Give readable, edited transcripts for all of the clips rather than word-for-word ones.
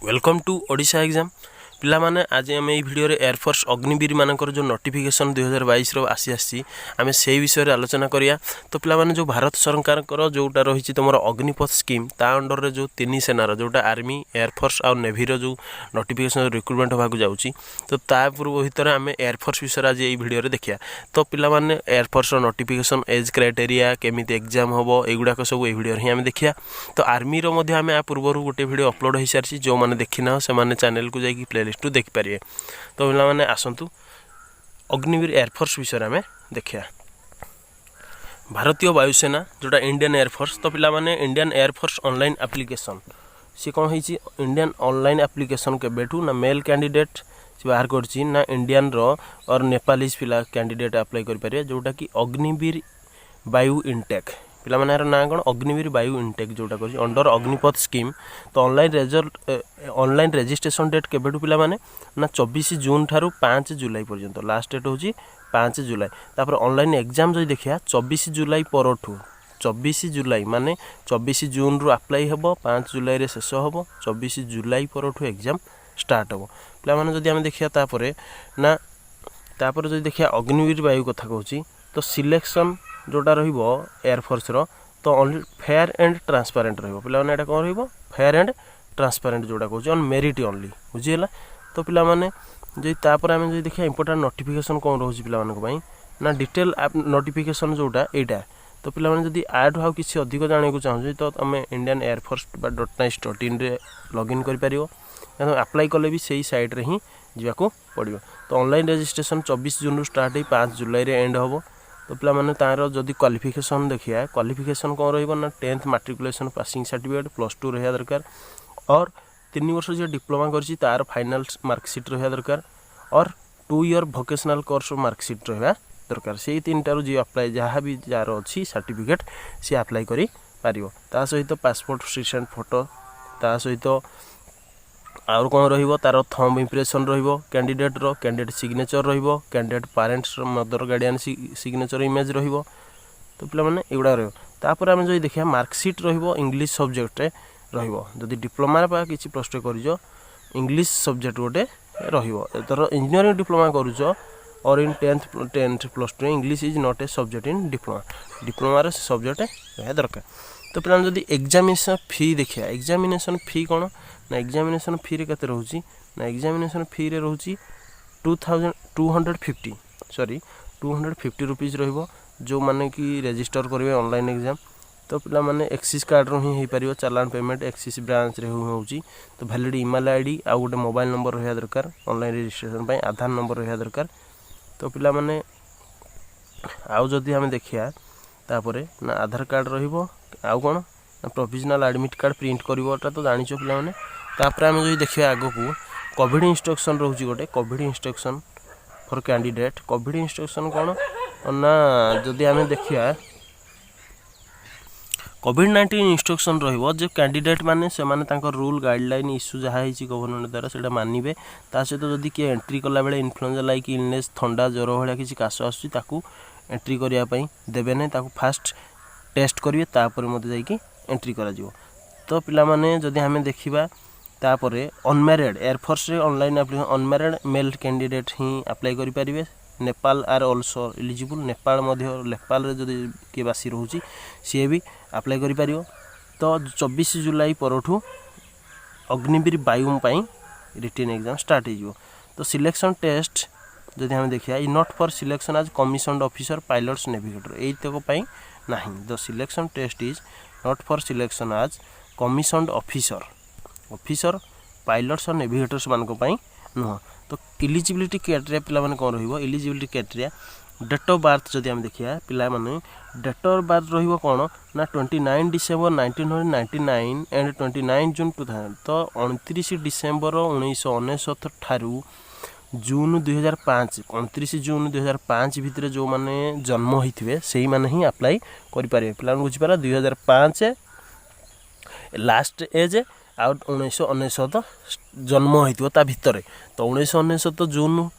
Welcome to Odisha exam पिला माने आज आम ये भिडियो एयरफोर्स अग्निवीर मानकर जो नोटिफिकेशन 2022 आसी आम से विषय आलोचना करिया। तो पिला माने जो भारत सरकार जोटा रही तुम अग्निपथ स्कीम ता अंडर रे जो तीन सेनार जोटा आर्मी एयरफोर्स और नेवी जो नोटिफिकेशन रिक्रुटमेंट होगा जाऊँगी तो ता पूर्व भितर आम एयरफोर्स विषय आज ये भिडियो देखिया। तो पिला माने एयरफोर्स नोटिफिकेशन एज क्राइटेरिया केमिति एग्जाम हम युड़ाक सब ये भिडियो ही आम देखिया। तो आर्मी आम आ पूर्व गोटे भिडियो अपलोड हो सारी जो मैंने देखी ना से चैनल को जाकि प्लेलिस्ट देखिपारे। तो पे आसतु अग्निवीर एयरफोर्स विषय आम देखिया। भारतीय वायुसेना जोटा इंडियन एयरफोर्स तो पे इंडियन एयरफोर्स ऑनलाइन एप्लिकेशन सी कौन हो इंडियन ऑनलाइन एप्लिकेशन केबेठू ना मेल कैंडिडेट बाहर करछि ना इंडियन रो और नेपालीज पिला कैंडिडेट अप्लाई कर पारे जोटा कि अग्निवीर वायु इनटेक पिला माने ना कौन अग्निवीर वायु इनटेक जोटा कर अंडर अग्निपथ स्कीम। तो ऑनलाइन रजिस्ट्रेशन डेट केबेठू पिला माने ना 24 जून ठारू 5 जुलाई पर्यंत लास्ट डेट होची 5 जुलाई। तापर ऑनलाइन एग्जाम जो देखिया 24 जुलाई परठू 24 जुलाई माने 24 जून रु अप्लाई हेबो 5 जुलाई रे शेष हेबो 24 जुलाई परठू एग्जाम स्टार्ट हेबो। पिला माने जदि हम देखिया तापर जदि देखिया अग्निवीर वायु कथा कहूची तो सिलेक्शन जोटा रहिबो एयरफोर्स रो तो ओनली फेयर एंड ट्रांसपेरेंट रहिबो। पिला माने एटा कोन रहिबो फेयर एंड ट्रांसपेरेंट जोटा कहूची ऑन मेरिट ओनली बुझियला। तो पिला माने जदि तापर हम जदि देखिया इंपोर्टेंट नोटिफिकेशन कोन रहउची पिला मानक पई ना डिटेल नोटिफिकेशन जोटा एटा। तो पिला माने जदि आड हाउ किछि अधिक जाने को चाहू तो हमें इंडियन एयरफोर्स .nice.in रे लॉगिन करि परिबो अप्लाई कले भी सही साइट रे ही जाको पड़िबो। तो ऑनलाइन रजिस्ट्रेशन 24 जून स्टार्ट 5 जुलाई रे एंड होबो। तो पिला माने तार जदि क्वालिफिकेशन देखिया क्वालिफिकेशन कौन रहिबो ना 10th मैट्रिकुलेशन पासिंग सर्टिफिकेट +2 रहिया दरकार और 3 वर्ष जो डिप्लोमा करछि तार फाइनल मार्कशीट रहिया दरकार और 2 ईयर वोकेशनल कोर्स मार्कशीट रहिया दरकार। से तीनटार जी अप्लाई जहाँ भी जार अच्छी सर्टिफिकेट सी अप्लाई करि पारिबो। ता सहित पासपोर्ट रिसेंट फोटो ता सहित आउर कौन रहिबो तार थंब इंप्रेशन रहिबो कैंडिडेट रो कैंडिडेट सिग्नेचर रहिबो candidate parents mother guardian signature image रहिबो। तो पिला माने एगुडा रहिबो। तापर हम जो देखिया मार्कशीट रहिबो इंग्लिश सब्जेक्ट रे रहिबो जदि डिप्लोमा पा किछि +2 करिजो इंग्लिश सब्जेक्ट गोटे रहिबो। तर इंजीनियरिंग डिप्लोमा करूजो और इन 10th +2 English is not a subject in diploma रे सब्जेक्ट रहा दरकार। तो पिला जदि एग्जामिनेशन फी देखिया एग्जामिनेशन फी कौन ना एग्जामिनेशन फी रे कते रहउची ना एग्जामिनेशन फी रे रहउची 250 रुपीज रहिबो जो माने कि रजिस्टर करिवे ऑनलाइन एग्जाम। तो पिला माने एक्सिस कार्ड रो ही पारिबो चालान पेमेंट एक्सिस ब्रांच रे होउची। तो वैलिड ईमेल आईडी आ गोटे मोबाइल नंबर रहया दरकार ऑनलाइन रजिस्ट्रेशन पई आधार नंबर रहया दरकार। तो पिला माने आउ जदि हम देखिया तापरे ना आधार कार्ड रहिबो आउ कोन ना प्रोविजनल एडमिट कार्ड प्रिंट करिवोटा तो जानिचो पिला माने। तापर हम जो देखिया आगो को कोविड इंस्ट्रक्शन रहउची गोटे COVID instruction for candidate COVID instruction कोन ना जदि हम देखिया कोविड-19 इंस्ट्रक्शन रहिबो जे कैंडिडेट माने से माने तांको रूल गाइडलाइन इश्यू जहा हिची गवर्नमेंट द्वारा सेटा मानिबे। ता सहित जदि के एंट्री कला बेले इन्फ्लुएंजा लाइक इलनेस ठंडा ज्वर भलिया किछि काश आसुची ताकू एंट्री करिया पई देबे नै ताकू फास्ट टेस्ट करिवे तापर मते जाई कि एंट्री करा जिवो। तो पिला माने जदि हमें देखिबा तापरे अनमैरिड एयरफोर्स रे online application unmarried male candidate ही अप्लाई करि परिबे। नेपाल आर ऑल्सो एलिजिबल नेपाल रे जदि के बासी रहउची सी भी अप्लाई करि परियो। तो 24 जुलाई परठू अग्निवीर वायु पई रिटन एग्जाम स्टार्ट हो। तो सिलेक्शन टेस्ट जदि हम देखिया इ not for selection as commissioned officer pilots navigator एई तक पई नाही। The selection test is not for selection as commissioned officer pilots और नेविगेटर्स मान को पई नुह। तो एलिजिबिलिटी क्राइटेरिया पिला माने कोन रहिबो eligibility criteria date of birth जदि हम देखिया पिला माने डेट ऑफ बर्थ रहिबो कोन ना 29 डिसेंबर 1999 एंड 29 जून 2000। तो 29 डिसेंबर 1999 ठारू जून 2005 29 जून 2005 भितरे जो माने जन्म होइथिबे सेही माने ही अप्लाई करि पारे। पिला बुझि पारा 2005 लास्ट एज आउट 1999 जन्म होइथिबो ता भितरे। तो 1999 जून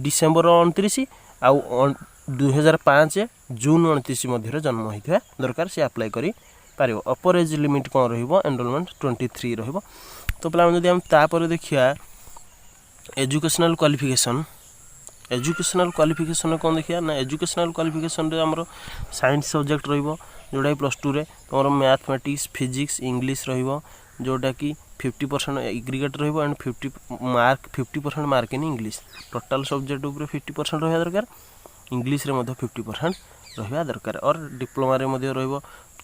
डिसेंबर 29 आउ 2005 जून 29 मध्य जन्म होइथिबा दरकार से अप्लाई करि पारिबो। अपर एज लिमिट कोन रहिबो एनरोलमेंट 23 रहिबो। तो पे जब हम तापर देखिए एजुकेशनल क्वालिफिकेशन कौन देखिए ना एजुकेशनल क्वालिफिकेशन रे हमरो साइंस सब्जेक्ट रहिबो जोटा +2 रे तुम मैथमेटिक्स फिजिक्स इंग्लिश रहिबो जोटा कि 50% एग्रीगेट रहिबो and 50% mark in English total subject ऊपर 50% रहिबा दरकार इंग्लिश रे मध्य 50% रहिबा दरकार और डिप्लोमा रे मध्य रहिबो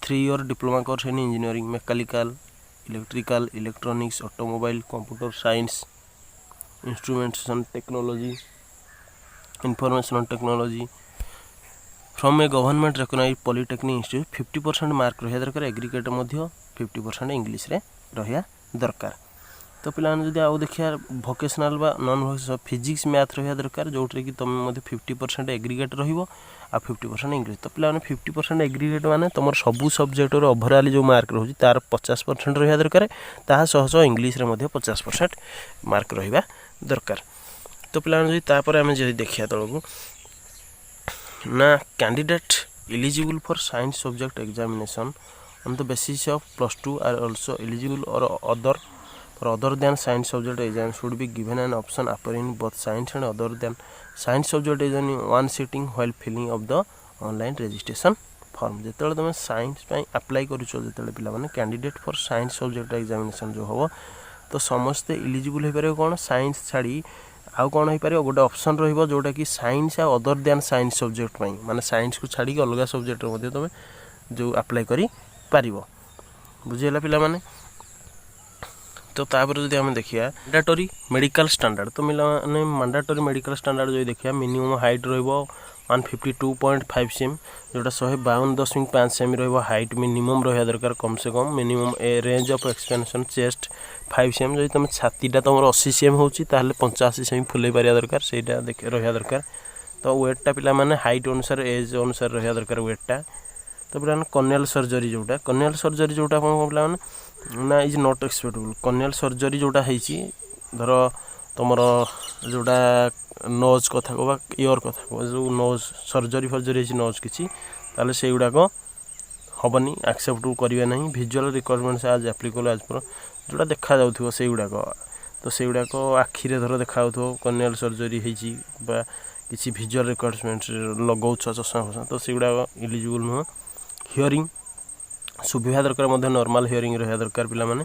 3 year diploma course in engineering mechanical electrical electronics automobile computer science instrumentation technology information technology from a government recognised polytechnic institute 50% mark रहिया दरकार एग्रीगेट मध्य 50% इंग्लिश रे रहिया दरकार तो पिलाने जदि आउ देखिया वोकेशनल बा नॉन वोकेशनल फिजिक्स मैथ रहिया दरकार जोट्रे कि तुम मध्य 50% एग्रीगेट रहिबो आ 50% इंग्लिश तो पिलाने 50% एग्रीगेट माने तुमर सबु सब्जेक्ट रो ओवरऑल जो मार्क रहउची तार 50% रहिया दरकार ताहा सहज इंग्लिश रे मध्य 50% मार्क रहिबा दरकार तो पिलाने जदि तापर हमें जदि देखिया तळकू ना candidate eligible for science subject examination on the basis of +2 are also eligible or other than science subject exam should be given an option appearing both science and other than science subject exam in one sitting while filling of the online registration form जेतेले तुम science पई apply करूछो जेतेले पिला माने candidate for science subject examination जो हो तो समस्त eligible हो पारे कोन साइंस छाड़ी आउ कौन हो पारे गोटे ऑप्शन रहिबो जोटा कि साइंस आ अदर देन साइंस सब्जेक्ट पई माने साइंस को छाड़ी के अलग सब्जेक्ट मध्ये तुम जो अप्लाई करी पारिबो बुझेला पिला माने तो तापर जदि हम देखिया मैंडेटरी मेडिकल स्टैंडर्ड तो मिला माने मैंडेटरी मेडिकल स्टैंडर्ड जो देखिया मिनिमम हाइट रहइबो 152.5 सेम जोटा 152.5 सेम रहइबो हाइट मिनिमम रहया दरकार कम से कम minimum a range of expansion chest 5 सेम जदि तुम छातीटा तुमर 80 सेम होची ताहले 85 सेम फुलै पारिया दरकार सेटा देख रहया दरकार तो वेटटा पिला माने हाइट अनुसार एज अनुसार रहया दरकार वेटटा तो पिला कर्नियल सर्जरी जोटा पिला ना इज नॉट एक्सपेक्टेबल कर्नियल सर्जरी जोटा हेची धर तुमर जोटा नोज कथा को इयर कथा को जो नोज सर्जरी हेची नोज किछि ताले से गुडा को हबनी एक्सेप्ट करिवे नहीं विजुअल रिक्वायरमेंट्स आज एप्लीकेबल आज पर जोटा देखा जाउथो से गुडा को तो से गुडा को आखि रे धर देखा जाउथो कर्नियल सर्जरी हेची बा किछि विजुअल रिक्वायरमेंट्स लगाउछ चश्मा तो से गुडा एलिजिबल न हियरिंग सुविधा दरकार मध्य नॉर्मल हियरिंग रहा दरकार पिला माने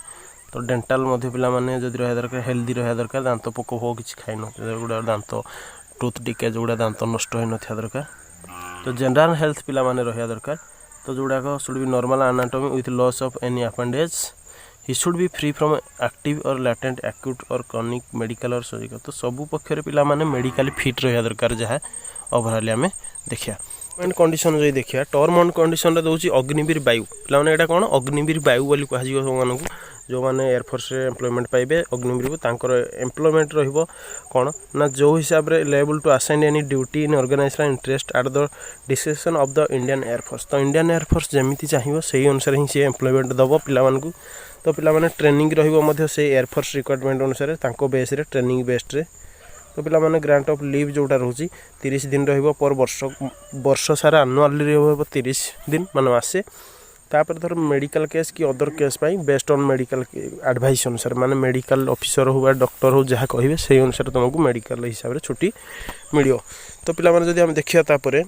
तो डेंटल मध्य पिला माने जदि रहा दरकार हेल्दी रहा दरकार दांत पोक हो किछि खाइ न गुडा दांत टूथ टिके जोडा दांत नष्ट होय न था दरकार तो जनरल हेल्थ पिला माने रहा दरकार तो जोडा को should be normal anatomy with loss of any appendage he should be free from active और लैटेंट एक्यूट और क्रॉनिक मेडिकल और सर्जिकल तो सबु पक्षरे पिला माने मेडिकल फिट रहा दरकार जहा ओवरऑल हमें देखिया एंड कंडीशन जो देखिया टर्म एंड कंडीशन रे दोची अग्निवीर वायु पिला माने एटा कोन अग्निवीर वायु बोली कहा जिवो मानकु जो माने एयरफोर्स रे एम्प्लॉयमेंट पाइबे अग्निवीर को तांकर एम्प्लॉयमेंट रहिबो कोन ना जो हिसाब रे liable to assign any duty in organisation interest at the description of the Indian air force तो इंडियन एयरफोर्स जेमिति चाहिबो सेही अनुसार ही से एम्प्लॉयमेंट दबो पिला मानकु तो पिला माने ट्रेनिंग रहिबो मध्ये से एयरफोर्स रिक्वायरमेंट अनुसार तांको बेस रे ट्रेनिंग बेस्ड रे तो पिला माने ग्रांट ऑफ लीव जोटा रहउची 30 दिन रहिबो पर वर्ष सारा एनुअली रहइबो 30 दिन माने मासे तापर धर मेडिकल केस की other case pi based on medical advice अनुसार माने मेडिकल ऑफिसर हो डॉक्टर हो जहा कहिबे सेही अनुसार तुमको मेडिकल हिसाब रे छुट्टी मिलियो तो पिला माने जदी हम देखिया तापरे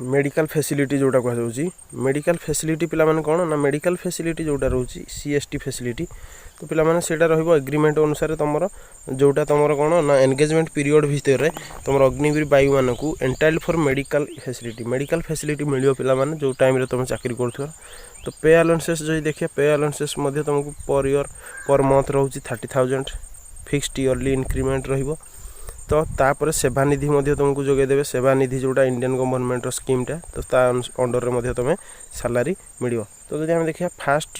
मेडिकल फैसिलिटी जोटा कह जाउची मेडिकल फैसिलिटी पिला माने कोन ना मेडिकल फैसिलिटी जोटा रहउची सीएसटी फैसिलिटी तो पिला माने सेटा रहइबो एग्रीमेंट अनुसार तमरो जोटा तमरो कोन ना एंगेजमेंट पीरियड भितर रे तमरो अग्निवीर वायु मानकू एंटाइल फॉर मेडिकल फैसिलिटी मिलियो पिला माने जो टाइम रे तुम चाकरी करथो तो पे अलाउंसेस जो देखिए पे अलाउंसेस मध्ये तुमको पर ईयर पर मंथ रहउची 30,000 फिक्स्ड ईयरली इंक्रीमेंट रहिबो तो तापर सेवा निधि मध्ये तुमको जोगे देबे सेवा निधि जोटा इंडियन गवर्नमेंट रो स्कीम टा तो ता अंडर रे मध्ये तुमे सैलरी मिलियो तो जदि हम देखिया फर्स्ट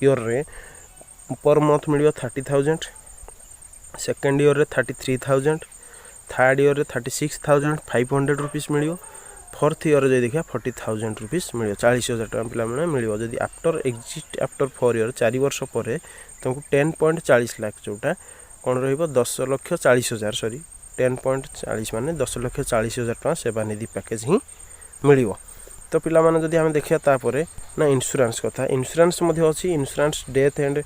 ईयर रे पर मंथ मिलियो 30,000 सेकंड ईयर रे 33,000 थर्ड ईयर रे 36,500 रुपीस मिलियो फोर्थ ईयर रे देखिया 40,000 रुपीस मिलियो 40,000 टका पिला माने मिलियो जदि आफ्टर 4 ईयर 4 वर्ष परे तुमको 10.40 लाख जोटा कोन रहइबो 10,40,000 सॉरी 10.40 माने 10,40,000 टका सेवा निधि पैकेज ही मिलियो तो पिला माने जदि हम देखिया तापरे ना इंश्योरेंस कथा इंश्योरेंस मध्ये अछि insurance death and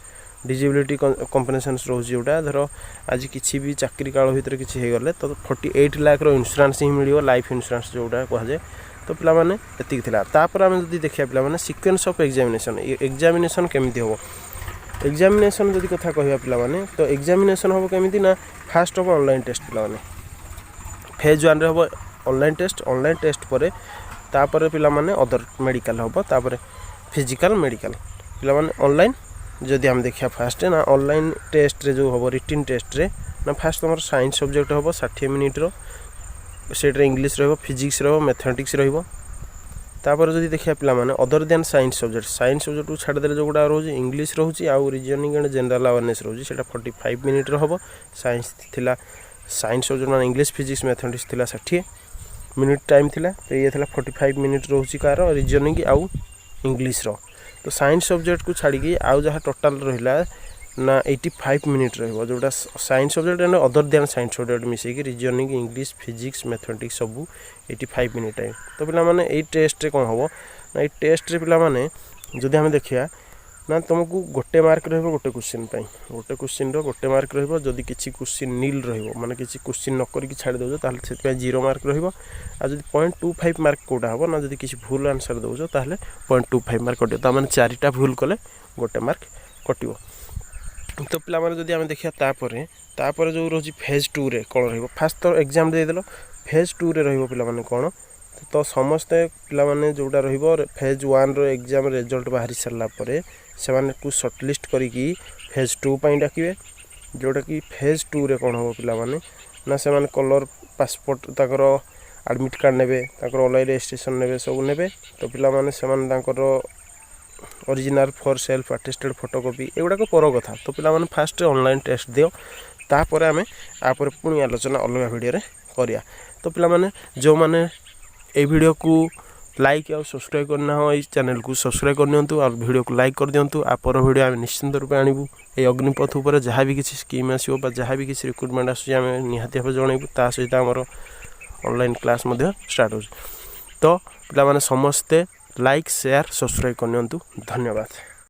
disability compensation रोज जोटा धर आज किसी भी चाकरी काल भितर किसी हो गले तो 48 लाख इंश्योरेंस ही मिल लाइफ इंश्योरेंस जोटा कहुए तो पिला माने एतिक थिला तापर आमे जदी देखिया पिला माने सीक्वेंस ऑफ एग्जामिनेशन केमिति हो एग्जामिनेशन जदी कथा कहया पिला माने तो एग्जामिनेशन हो केमिति ना फास्ट हो ऑनलाइन टेस्ट पिला माने फेज 1 रे हो ऑनलाइन टेस्ट पर तापर पिला माने अदर मेडिकल हो तापर फिजिकल मेडिकल पिला माने ऑनलाइन जदि हम देखिया फास्ट ना ऑनलाइन टेस्ट रे जो हो रिटन टेस्ट रे ना फास्ट तुम साइंस सब्जेक्ट हो 60 मिनिट रो सेट्रे इंग्लीश रहिबो फिजिक्स रहिबो मैथमेटिक्स रहिबो तापर जदि देखिया पिला माने अदर देन साइंस सब्जेक्ट को छाड़ देले जो गुडा रोज इंग्लीश रहउची आ रीजनिंग एंड जनरल अवेयरनेस रहउची सेटा 45 मिनिट रो हबो साइंस थिला साइंस सब्जेक्ट ना इंग्लीश फिजिक्स मैथमेटिक्स थिला 60 मिनिट टाइम थिला तो ये थिला 45 मिनिट रहउची कार रीजनिंग आ इंग्लीश रो तो साइंस सब्जेक्ट को छाड़ी की आउ जहाँ टोटाल रहिला ना 85 मिनिट रहिबो जोटा science subject and other than science subject मिसेकी रीजनिंग इंग्लीश फिजिक्स मैथमेटिक्स सब 85 मिनिट टाइम तो पिला माने एई टेस्ट रे कोन हबो ना एई टेस्ट रे पिला माने जदि हम देखिया ना तुमको गोटे मार्क रहिबो गोटे क्वेश्चन पई गोटे क्वेश्चन रो गोटे मार्क रहिबो जदि किछि क्वेश्चन नील रहिबो माने किछि क्वेश्चन न करी कि छाड़ दोजो ताले सेत 0 मार्क रहिबो आ जदि 0.25 मार्क कोटा हबो ना जदि किछि भूल आंसर दोजो ताले 0.25 मार्क कटियो ता माने चारिटा भूल कले गोटे मार्क कटियो तो पिला माने जदि हम देखिया तापर जो रोजी फेज 2 रे कोन रहिबो फास्ट तो एग्जाम दे देलो फेज 2 रे रहिबो पिला माने कोन तो समस्ते पिला माने जोटा रहिबो फेज 1 रो एग्जाम रिजल्ट बाहरी सरला परे से माने को शॉर्टलिस्ट करी की फेज 2 पई डाकिबे जोटा की फेज 2 रे कोन हो पिला माने ना से माने कलर पासपोर्ट ताकर एडमिट कार्ड नेबे ताकर ऑनलाइन रजिस्ट्रेशन नेबे सब नेबे तो पिला माने से माने ताकर original for self attested photocopy एगुड़ा को पर कथा तो पिला माने फास्ट ऑनलाइन टेस्ट दियो तापर आमे आपर पुणी आलोचना अलग वीडियो रे करिया तो पिला माने जो माने ए वीडियो को लाइक और सब्सक्राइब करना हो इस चैनल को सब्सक्राइब कर दियंतु और वीडियो को लाइक कर दियंतु आ पर वीडियो आमे निश्चित रूप आनिबु ए अग्निपथ ऊपर जहाँ भी किसी स्कीम आसीबो बा जहाँ भी किसी रिक्रूटमेंट आसु आमे निहाती भाबे जणैबु ता सहित हमर ऑनलाइन क्लास मध्ये स्टार्ट हो तो पिला माने समस्ते लाइक शेयर सब्सक्राइब कर दियंतु धन्यवाद।